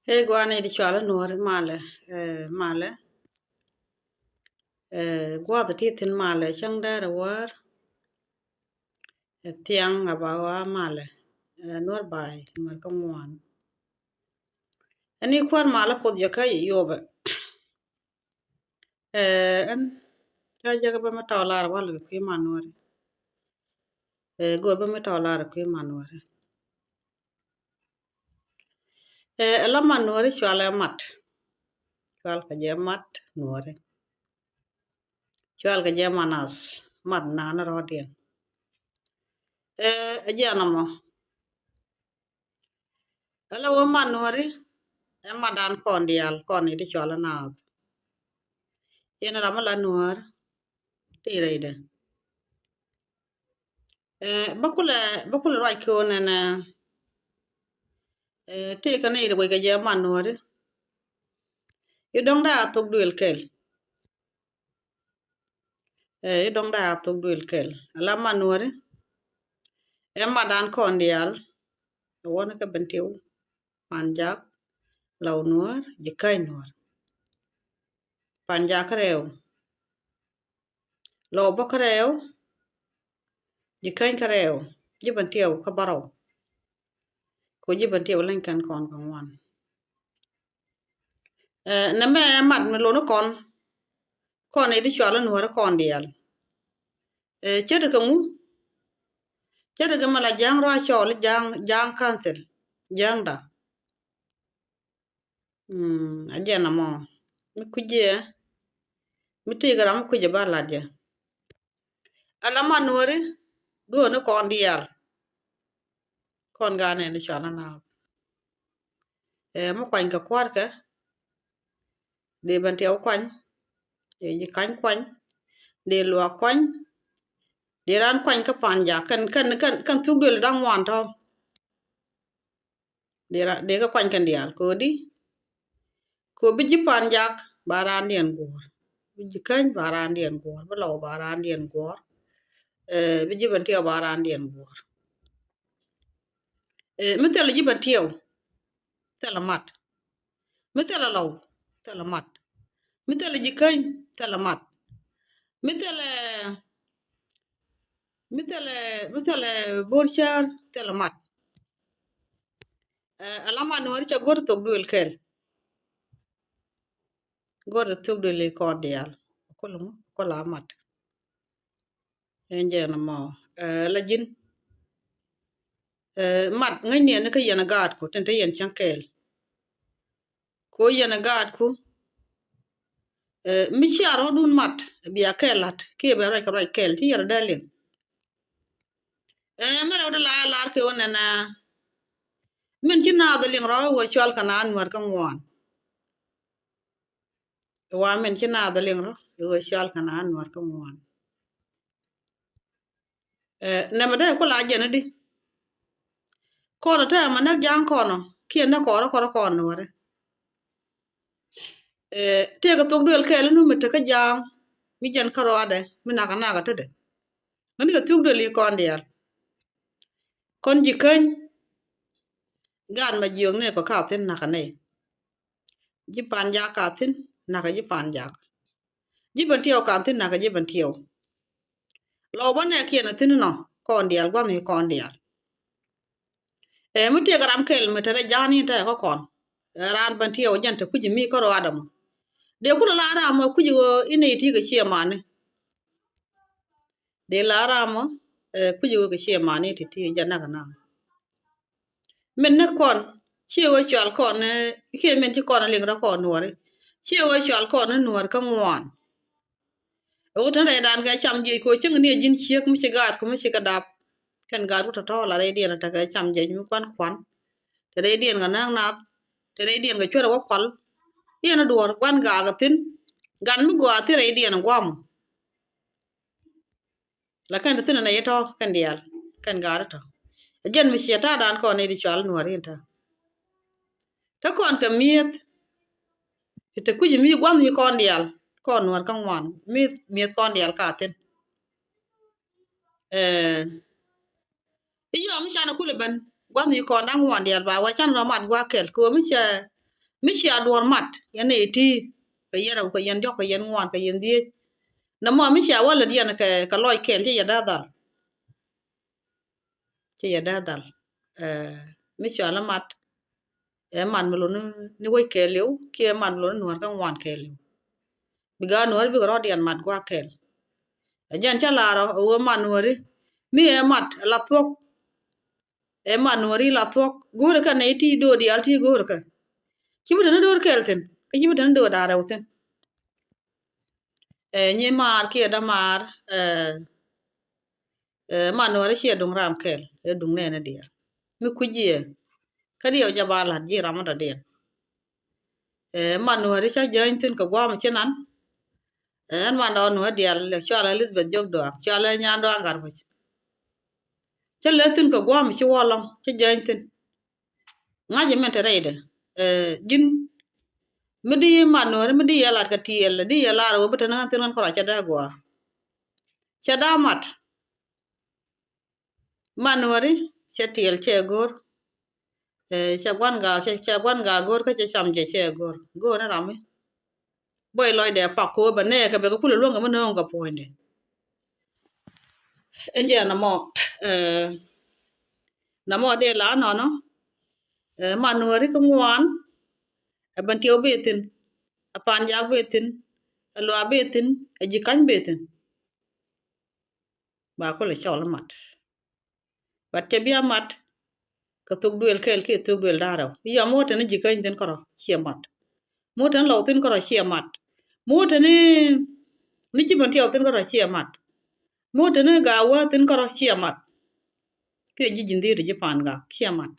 Hey, gwana di chwala nuore male, male, gwada titin male, chang dara war, tiang abawa male, nuor bai, nuor kongwan. Ani kwan mala pod jaka yobe, an jaga ba matawalara wala kwi manuore, go ba matawalara kwi manuore. Ala manuore chwala mat, chwal ka je mat nuore, chwal ka je manas, mat nana rodien. Ajana mo, ala wa manuore, madan kondial, koni di chwala na yene rama la nuor tira ide bakula raj ko nana te kana ide boy ga jama nuor yidong da tok duel kel yidong da tok duel kel ala manuor madan ko ndial wona ka bentiu panjak law nuor jikay nuor panjak rew law bok rew jikay rew jibantiu ka baraw ko jibantiu len kan kon kan wan na me mat me lono kon e di chwala nuor kon dial chede ka mu chede ka mala jang ra chol jang cancel jang da ajena mo mi kuje mi tigaram kuje ba ladje ala manuore go no kon dial kon gane ni chwala na mo kwan ka kwar ka de ban tew kwan de ji kan kwan de lo kwan de ran kwan ka panja kan tu del dang wan to de ka kwan kan dial ko di ko biji panjak baran dien gor biji kan baran dien gor ba law baran dien gor biji ban tew baran dien gor mi tel ji ban tew tela mat mi tela law tela mat mi tela ji kan tela mat mi tela mi tela borchar tela mat alama no ri cha gor to duel kel gor to duel ko dial ko la mat enje na mo la jin mat ngai ne ka yana gad ko tente yen chan kel ko yana gad ko mi charo dun mat biya kelat ke be ra ka ra kel ti yara dalin me ra la ke wona na min ci na da ling ra wo chwal kana anwar ka ngwan wa min ci na da ling ra wo chwal kana anwar ka ngwan ne ma da ko la jena di ko ta ma na jang ko no ki na ko no wore te ga tok del kele no mi te ka jang mi jen karo ade mi na ga tede mani ga tok del ko ndial kon ji ken gan ma jiong ne ko ka tin na ka ne ji pan ja ka tin na ka ji pan ja ji ban tiyo ka tin na ka ji ban tiyo lo bo ne ki na tin no ko ndial gwa mi ko ndial mi te ga ram kel mi te jani te ko kon ran ban tiyo jen te ku ji mi ko ro adam de ku la ra mo ku ji ine ti ga che mane de la ra mo ku ji ga che mane ti ti jana ka na min na kon chi wo chwal kon ke min ti kon ling ra kon nuore chi wo chwal kon nuor ka ngwan o tan re dan ga cham ji ko chung ne jin chiek mi chigat ko mi chigadap kan ga ru to la re dien ta ga cham je mi kwan kwan te re dien ga nang na te re dien ga chwara wo kol yen duor kwan ga tin gan mi gwa te re dien gwam la kan tin na yeto kan dial kan ga to jen mi chieta dan ko ne di chwal nuor yin ta kon ka miet ite kuji mi gwam yi kon dial kon war kan wan mi kon dial ka tin eh iyo mi chana kule ban gwam yi kon dan wan dial ba wa chan ramat gwa kel ko mi cha mi shi ador mat yana ti ka yara ka yan jo ka yan ngwan ka yan die na mo mi shi wala dian ka loy kel ti ya dal ti ya dal mi shi ala mat e man melo ni way kelew ki e man lo no ka ngwan kelew biga no bi ro dian mat gwa kel jan cha laro wo man wori mi e mat la thok e man wori la thok gore ka ne ti do di alti gore ka ki bu na do kel ten ki bu na do da raw ten nyi mar ki da mar man wori ki dung ram kel e dung ne na dia mi ku ji ka dio jabala ji ramada dia man wori cha jain ten ka gwa ma chenan en man do no dia le cha la Elizabeth jog do cha la nyan do ngar ba cha le ten ka gwa ma chi wolong cha jain ten ngaje men te reide jin midi manor midi yala ka tiel di yala ro beten han ten ko cha da gwa cha da mat manori cha tiel che gor cha gwan ga gor ka cha cham je che gor go na rami boy loy de pa ko ba ne ka be ko lo nga mo no ga poinde enje na mo de la no manori ko ngwan ban tiyo betin apan ja betin lo betin aji kan betin ba ko le chawla mat bat te biya mat ka tuk duel kel ke tuk duel daraw ya mota ni jikan den koro chia mat mota lo tin koro chia mat mota ni jiban tiyo tin koro chia mat mota ni ga wa tin koro chia mat ke ji jindi de pan ga chia mat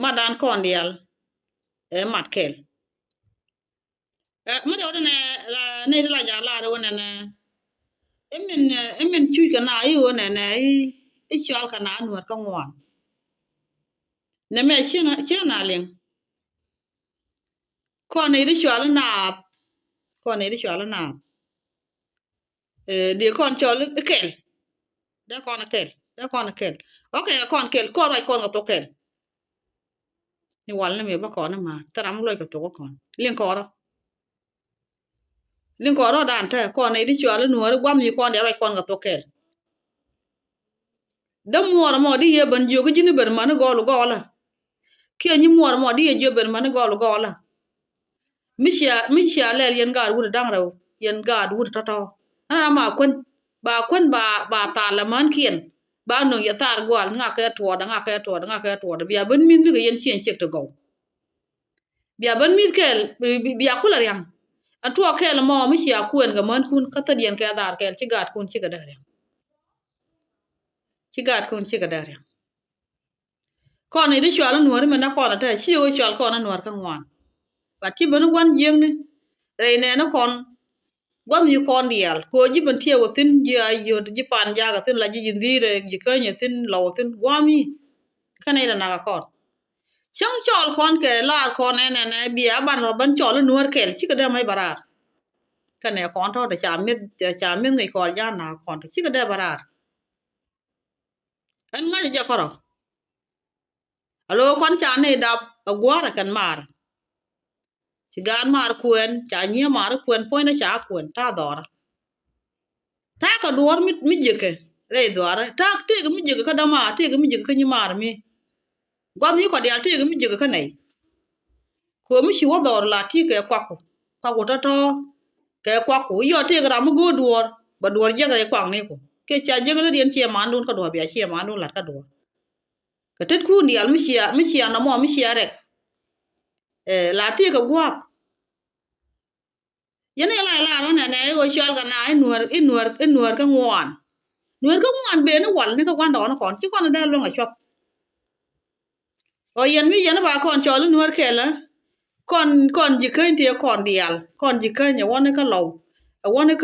madan kon dial e mat kel mo de ne la ja la do ne emen chu kana ayo ne i chal kana nuot ka ngwan ne me chena len ko ne ri chal na ko ne ri chal na de kon chol kel da kon kel okay kon kel ko rai kon to kel ni wal ne me ba kon ma taram loy ka to kon len ko ro dan ta ko ne ri chal nuor gwam ni kon de rai kon to kel da muor mo di ye ban jogo jini ber man golu gola ke ni muor mo di ye jo ber man golu gola mishia lel yen gad wur dang raw yen gad wur toto ana ma kun ba ta la man kien ba no ya tar gwal nga ke to da biya ben min bi yen chien chek to go biya ben min kel biya kula yang an to kel mo mishia kuen ga man kun ka ta dien ka dar kel ci gad kun ci ga dar ci gad kun ci ga dar kon ni di chwal nuor men na kon ta chi o chwal kon nuor ka ngwan ba ti ben gwan jeng ni re ne na kon gwan yu kon dial ko ji ben tie wotin ji ayo ji pan ja ga tin la ji ndire ji ka nye tin lo tin gwami kana ida na kon chang chol kon ke la kon ne bia ban ro ban chol nuor kel chi ka da mai barar kana kon to da cha mit ngai ko ja na kon chi ka da barar an ngai ja koro alo kon cha ne da agwara kan mar ci gan mar kuen cha nyia mar kuen po na cha kuen ta dor ta ka dor mi jeke re dor ta te ga mi jeke ka da ma te ga mi jeke ka ni mar mi gwa mi ko dia te ga mi jeke ka nei ko mi shi wo dor la ti ke kwa ko to ke kwa ko yo te ga mu go dor ba dor je ga kwa ni ko ke cha je ga dien che man dun ka dor bia che man dun la ka dor ka tet ku ni al mi sia na mo mi sia re la ti ka gwa yene la no ne o chol ga na nuor ka ngwan be no wal ne ka kwan do no kon chi kon da lo nga chop o yen mi yen ba kon chol nuor ke la kon ji kan tie kon dial kon ji kan ya wona ka lo wona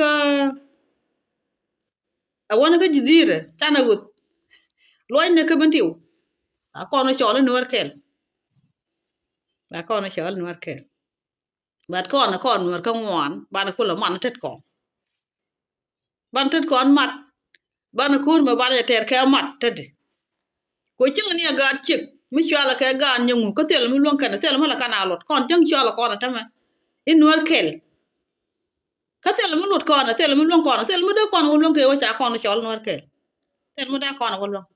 ka jidire tana gut loy ne ka bentiu a kon chol nuor kel ba kon chol nuor kel bat kon nuor ka ngwan ba na ko la man tet kon ban tet kon mat ban kur ma ban ter ke mat tede ko chinga ni ga chik mi chwala ke gan nyungu ko tel mi luong kana tel mala kana lot kon jang chwala kona tama in nuar kel ka tel mi lut kona tel mi luong kona tel mi de kona luong ke wo cha kona chwal nuar kel tel mi da kona ko luong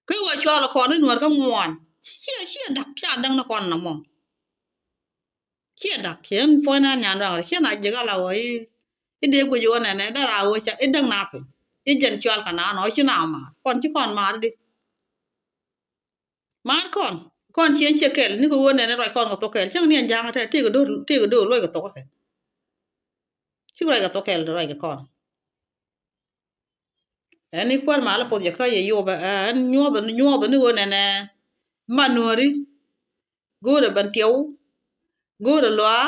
ke wo chwala kona nuar ka muan chia dak cha dang na kona mo chia dak ken po na nyan ra chia na je ga la wo i de go yo na da ra wo cha i dang na pe i jen chwal kana no chi na ma kon chi kon ma di man kon chien chekel ni ko wone ne roi kon ko tokel chang nien jang ta ti ko do loi ko to ke chi roi ko tokel roi ko kon ani kwar mala po je ka ye yo ba an nyodo ni wone ne manori gore ban tieu gore loa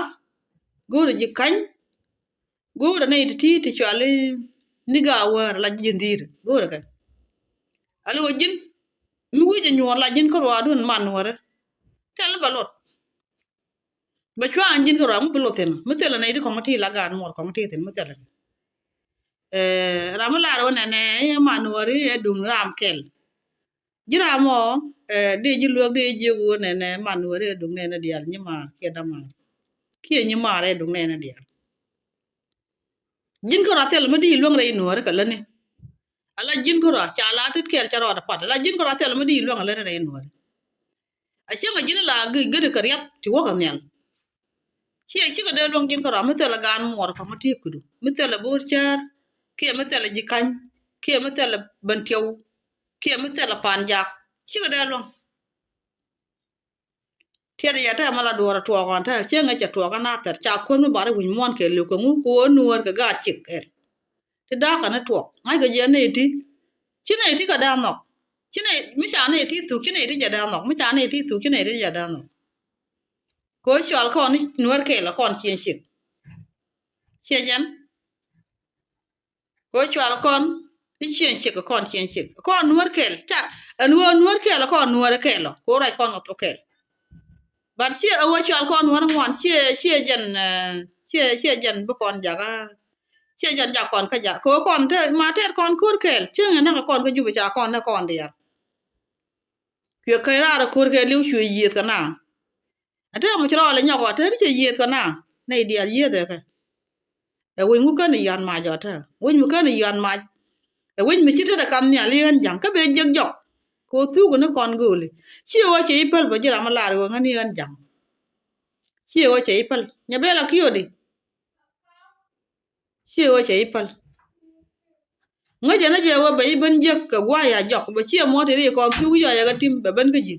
gore ji kan gore ne ti chwali ni ga war la jindir gore ka ali wajin mi wije nyor la jin ko wa dun manore tel balot ba chwa anjin ko ram buloten mutela ne di ko mati la gan mor ko mati ten mutela ram la ro ne ne manori e dum ram kel jira mo de ji luok de ji wo ne ne manori e dum ne na dial ni ma ke da ma ke ni ma re dum ne na dial jin ko ratel ma di luong re no re ka lani ala jin ko ra cha la tit kel cha ro da pat ala jin ko ratel ma di luong le re no a che ma jin la ge ka riap ti wo ka nyal chi ka de luong jin ko ra mutela gan mor ko mati kudu mutela bur char ke mutela ji kan ke mutela ban tieu ke mutela pan jak chi ka de luong tiada ya ta mala dora to gon ta che nga cha to ga na ter cha kon mi bare wun mon ke lu ko ngu ko nuor ga ga chik er ti da ka na to ngai ga je ne ti chi ne ti ka da no chi ne mi cha ne ti tu chi ne ti ja da no mi cha ne ti tu chi ne ti ja da no ko shwal ko ni nuor ke la kon chien chik che jan ko shwal kon ti chien chik kon chien chik kon nuor ke cha nuor ke la kon nuor ke la ko rai kon to ke bạn chia ở chọn con nó ngon chia dần chia dần bữa con giả chia dần giả con cái giả cố con thế mà thế con cút kể chứ người nó con cái gì bây giờ con nó con đi à việc cái ra là cút kể lưu suy gì cái nào à thế mà cho là nhau gọi thế chứ gì cái nào này đi à gì đấy cái ở quên ngũ cái này dàn mà giờ thế quên ngũ cái này dàn mà ở quên mình chỉ thấy là cầm nhà liên chẳng cái bên dân dọc cô thu của nó con gửi chiều ở chị pel bây giờ mà làm rồi ngay ăn chẳng chiều ở chị pel nhà bé là kêu đi chiều ở chị pel ngay giờ nó giờ qua bảy bên giấc cái qua ya dọc bây chiều mua thì đi còn thu giờ ya cái tim bảy bên cái gì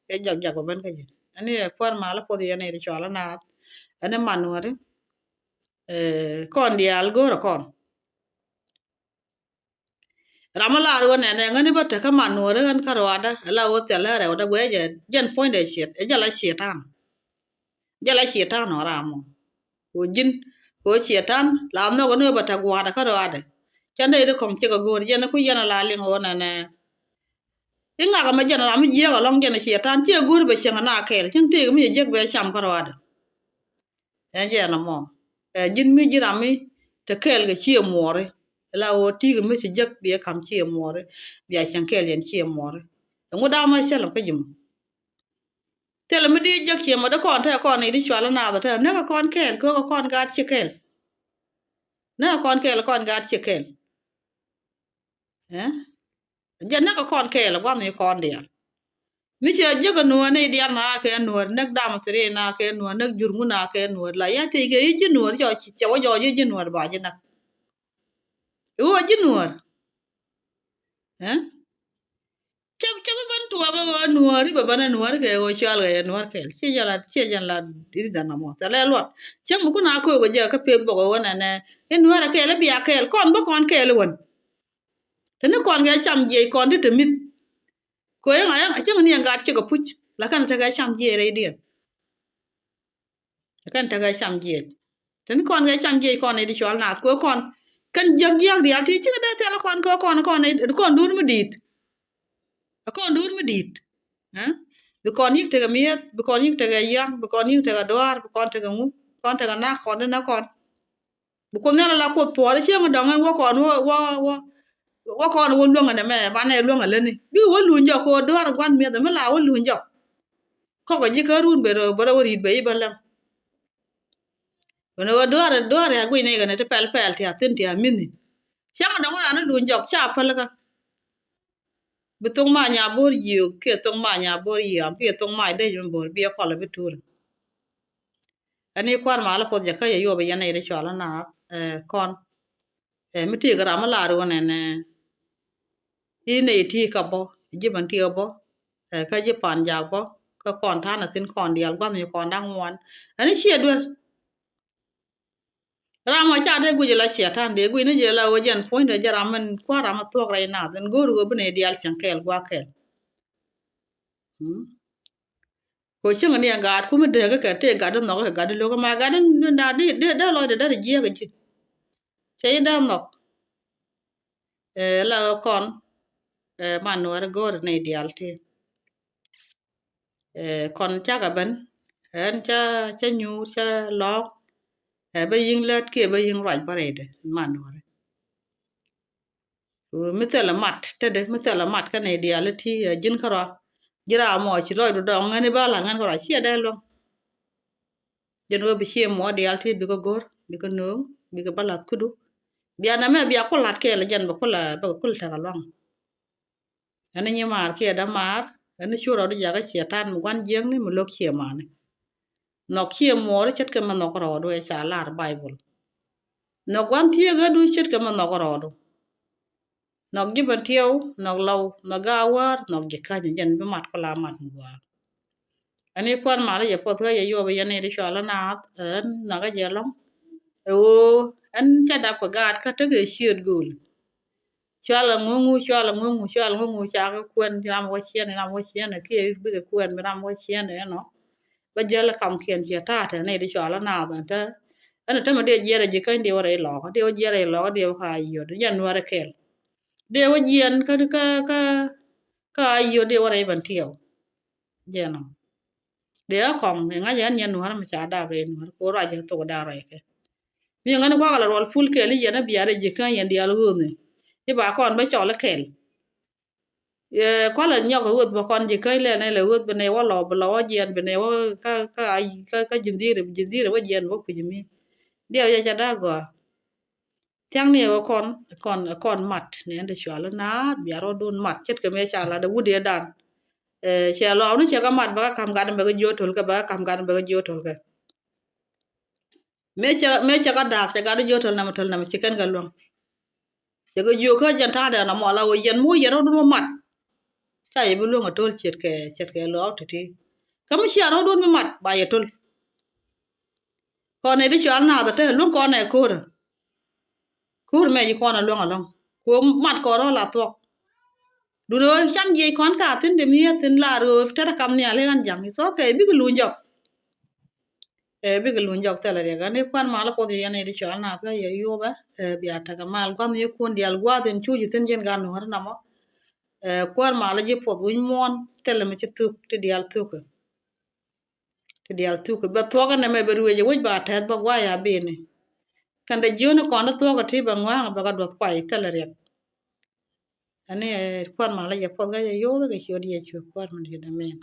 cái dọc dọc bên cái gì anh ấy quan mà là có gì anh ấy cho là na anh ấy mặn rồi con đi algo rồi con ramala ro ne ne ngani bata ka manu re an karwada ala wo tela re oda gweje jen point de shit e jala shetan ora mo ko jin ko shetan la no go no bata gwada karwada chande de kom che go gor jen ku yana la ling wona ne inga ga ma jen la mi je ga long jen shetan che gur be shenga na kel chen te mi je be sham karwada e je na mo jin mi jirami te kel ga chi more la wo ti ga mi se jak be kam chi more bi a chan kel yen chi more ngo da ma sel ko jim tel mi di jak chi mo da kon ta kon ni di chwala na da ta ne ka kon kel ko ko kon ga chi kel ne kon kel kon ga chi kel eh jen na ka kon kel wa mi kon dia mi che je ga no ne dia na ke no nek da ma sre na ke no nek jurmu na ke no la ya ti ge ji no jo chi che wa jo ji no ba ji na wo ji no eh chăm chăm ban tua ga nuari ba bana nuari ke o chal ga nuar ke che jala la diri dana mo ta le lot cham ku na ko ga ja ka pe bo ga na ne e nuara ke le bia ke kon ba kon ke le won te ne kon ga cham je kon de te mit ko ya ya cham ni ga che ga puch la kan ta ga cham je re di la kan ta ga cham je te ne kon ga cham je kon ne di chwal na ko kon kan jag jag di ati che da te la kon ne kon dur mu dit kon dur mu dit Hả? Bị con nhích thì cái miết, bị con nhích thì cái giang, bị con nhích thì cái đoar, bị con thì cái ngú, con thì cái nát, con thì nó con. Bị con này là cột bỏ đấy chứ mà đằng anh qua còn qua qua qua wa kon wo luonga ne me ba ne luonga le ni bi wo lu njo ko dwar gwan mi da me la wo lu njo ko ko ji ka run be ro boro ri be ba lam wono wo dwar ya gwi ne ga ne te pel pel ti atin ti amini chang da ngona no lu njo cha fa la ka bi tung ma nya bor yi ke tung ma nya bor yi am ke tung ma de jun bor bi ko la bi tur ani kwar ma la po ja ka ye yo be ya ne de chola na kon mi ti ga ma la ro ne ne ine ti ka bo ji ban ti bo ka ji pan ja bo ka kon ta na tin kon dial gwa mi kon dang won ani che dwer rama cha de gu la che tan de gu ne je la wo jen point de jara man kwa rama to rai na den go ru bne dial chan kel gwa kel ko chung ne ga ku mi de ga te ga de no ga de lo ma ga de na de lo de je ga ji che da no la kon man war go ne dial te kon cha ga ben en cha nyu cha lo ba yin let ke ba yin raj bare de man war misala mat tede misala mat ka ne dial ti jin kara jira mo ci loy do dong ngani bala ngan ko ci da lo jen wo bi ci mo dial ti bi ko gor bi ko no bi ko bala kudu biya na me biya ko lat ke la jen ba ko la ba ko ta long ani ni mar ke da mar ani churo do jaga shetan mu wan jeng ni mu lok che mane no che mo ro chet ke ma no ko do e cha lar bible no wan tie ga du chet ke ma no ko do nok jiban tiyaw nok law no gawar nok jikanya jen bi mat ko la mat ngwa ani kwan mala ye pot ga ye yo be yane ri shala na en na ga jelom o en ta da ko gat ka te ge shiet gul shala ngungu cha ga kwen ram wo chien ram wo chien ke bi ge kwen ram wo chien no ba jela kam kien che ta te ne ri shala na da ta ana ta ma de jere jikan de wore lo de o jere lo de ha yo de yan wore kel de wo jien ka ayo de wore ban tiyo jeno de a kong nga yan yan war ma cha da be war ko ra ja to da ra ke mi ngana kwa la rol ful ke li yana biya de jikan yan dia lu ne ti ba kon ba cho la kel kwa la nya ko wot ba kon jikan le ne le wot be ne wa lo ba lo jien be ne wa ka jindire wa jien wo ku jimi de ya cha da go tiang ne wa kon mat ne de cho la na biya ro don mat ket ke me cha la de wude dan che lo nu che ka mat ba kam ga be jo tol ka ba kam ga be jo tol ka me cha ka dak che ga jo tol na che kan ga long che ga jo ka jan ta da na mo la wo yen mo yen ro mat cha ye bu long tol chet ke lo ti ti kam chi ro don mat ba ye tol ko ne di cho na da te lu ko ne ko me ji ko na long ko mat ko ro la to du do cham je kon ka tin de mi tin la ro ta kam ne ale gan jang so ke bi lu njok bi ga lunjok tele rega ne kwan mala ko ya ne ri cha na ga ye yo ba bi ata ga mal gwam ye kun dial gwa den chuji tin jen ga no har na mo kwan mala je po win mon tele me chitu ti dial tuk ba to ga ne me be ruwe je wuj ba ta ba gwa ya be ne kan de jona ko na to ga ti ba ngwa ba ga dot kwai tele rega ane kwan mala je po ga ye yo ga chi odi ye chu kwan mun de men